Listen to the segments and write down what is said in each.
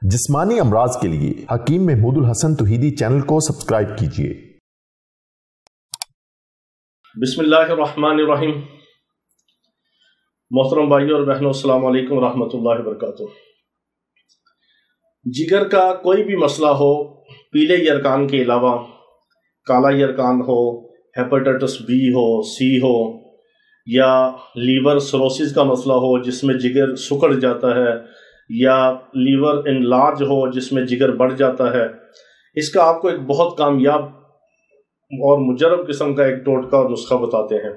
جسمانی امراض کے لیے حکیم محمود الحسن توحیدی چینل کو سبسکرائب کیجیے۔ بسم اللہ الرحمن الرحیم۔ محترم بھائیوں اور بہنوں، السلام علیکم ورحمۃ اللہ وبرکاتہ۔ جگر کا کوئی بھی مسئلہ ہو، پیلے یرکان کے علاوہ کالا یرکان ہو، ہیپاٹائٹس بی ہو، سی ہو، یا لیور سروسز کا مسئلہ ہو جس میں جگر سکڑ جاتا ہے، یا لیور انلارج ہو جس میں جگر بڑھ جاتا ہے، اس کا آپ کو ایک بہت کامیاب اور مجرب قسم کا ایک ٹوٹکا اور نسخہ بتاتے ہیں۔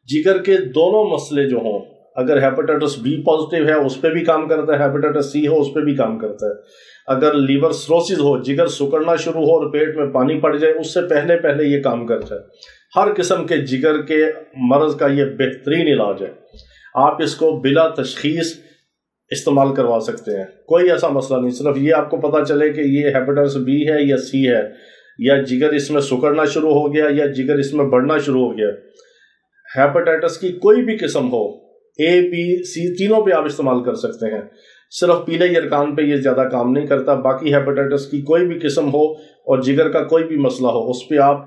جگر کے دونوں مسئلے جو ہوں، اگر ہیپاٹائٹس بی پازیٹیو ہے اس پہ بھی کام کرتا ہے، ہیپاٹائٹس سی ہو اس پہ بھی کام کرتا ہے۔ اگر لیور سروسز ہو، جگر سکڑنا شروع ہو اور پیٹ میں پانی پڑ جائے، اس سے پہلے یہ کام کرتا ہے۔ ہر قسم کے جگر کے مرض کا یہ بہترین علاج ہے۔ آپ اس کو بلا تشخیص استعمال کروا سکتے ہیں، کوئی ایسا مسئلہ نہیں۔ صرف یہ آپ کو پتا چلے کہ یہ ہیپاٹائٹس بی ہے یا سی ہے، یا جگر اس میں سکڑنا شروع ہو گیا، یا جگر اس میں بڑھنا شروع ہو گیا۔ ہیپاٹائٹس کی کوئی بھی قسم ہو، اے بی سی تینوں پہ آپ استعمال کر سکتے ہیں۔ صرف پیلے یرکان پہ یہ زیادہ کام نہیں کرتا، باقی ہیپاٹائٹس کی کوئی بھی قسم ہو اور جگر کا کوئی بھی مسئلہ ہو، اس پہ آپ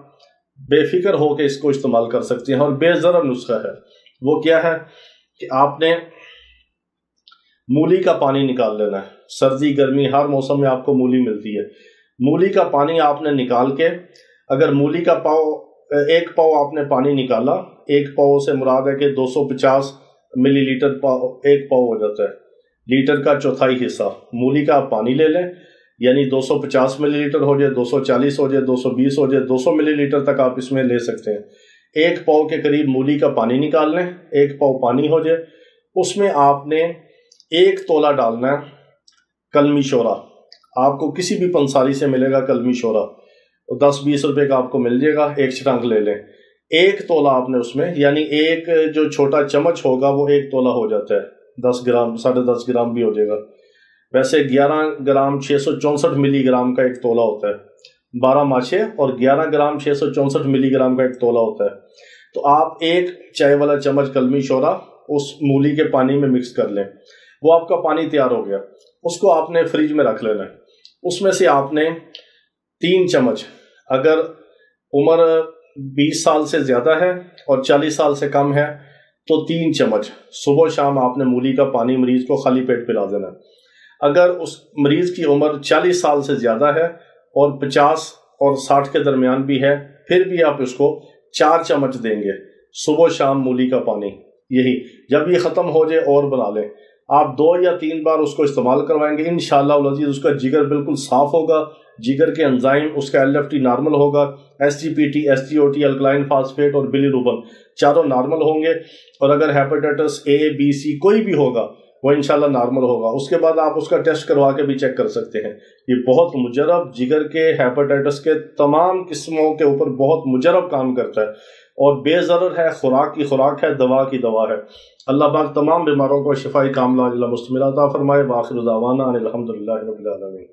بے فکر ہو کے اس کو استعمال کر سکتے ہیں۔ اور بے ضرر نسخہ ہے۔ وہ کیا ہے کہ آپ نے مولی کا پانی نکال لینا ہے۔ سردی گرمی ہر موسم میں آپ کو مولی ملتی ہے۔ مولی کا پانی آپ نے نکال کے، اگر مولی کا ایک پاؤ آپ نے پانی نکالا، ایک پاؤ سے مراد ہے کہ 250 ملی لیٹر ایک پاؤ ہو جاتا ہے، لیٹر کا چوتھائی حصہ مولی کا آپ پانی لے لیں، یعنی 250 ملی لیٹر ہو جائے، 240 ہو جائے، 220 ہو جائے، 200 ملی لیٹر تک آپ اس میں لے سکتے ہیں۔ ایک پاؤ کے قریب مولی کا پانی نکال لیں، ایک پاؤ پانی ہو جائے، اس میں آپ نے 1 تولہ ڈالنا ہے کلمی شورا۔ آپ کو کسی بھی پنساری سے ملے گا کلمی شورا، 10-20 روپے کا آپ کو مل جائے گا، ایک چھٹانک لے لیں۔ 1 تولہ آپ نے اس میں، یعنی ایک جو چھوٹا چمچ ہوگا وہ 1 تولہ ہو جاتا ہے، 10 گرام 10.5 گرام بھی ہو جائے گا۔ ویسے 11 گرام 664 ملی گرام کا 1 تولہ ہوتا ہے، 12 ماچھے، اور 11 گرام 664 ملی گرام کا 1 تولہ ہوتا ہے۔ تو آپ 1 چائے والا چمچ کلمی شورا اس مولی کے پانی میں مکس کر لیں۔ وہ آپ کا پانی تیار ہو گیا، اس کو آپ نے فریج میں رکھ لینا ہے۔ اس میں سے آپ نے 3 چمچ، اگر عمر 20 سال سے زیادہ ہے اور 40 سال سے کم ہے تو 3 چمچ صبح و شام آپ نے مولی کا پانی مریض کو خالی پیٹ پلا دینا ہے۔ اگر اس مریض کی عمر 40 سال سے زیادہ ہے اور 50 اور 60 کے درمیان بھی ہے، پھر بھی آپ اس کو 4 چمچ دیں گے صبح و شام مولی کا پانی۔ یہی جب یہ ختم ہو جائے اور بنا لیں، آپ 2 یا 3 بار اس کو استعمال کروائیں گے، انشاءاللہ العزیز اس کا جگر بالکل صاف ہوگا، جگر کے انزائم، اس کا LFT نارمل ہوگا، SGPT، SGOT، الکلائن فاسفیٹ اور بلیروبن چاروں نارمل ہوں گے۔ اور اگر ہیپاٹائٹس A B C کوئی بھی ہوگا وہ انشاءاللہ نارمل ہوگا۔ اس کے بعد آپ اس کا ٹیسٹ کروا کے بھی چیک کر سکتے ہیں۔ یہ بہت مجرب، جگر کے، ہیپاٹائٹس کے تمام قسموں کے اوپر بہت مجرب کام کرتا ہے اور بے ضرر ہے، خوراک کی خوراک ہے، دوا کی دوا ہے۔ اللہ پاک تمام بیماروں کو شفائی کاملہ عاجلہ مستمرہ عطا فرمائے۔ وآخر دعوانا ان الحمدللہ رب العالمین۔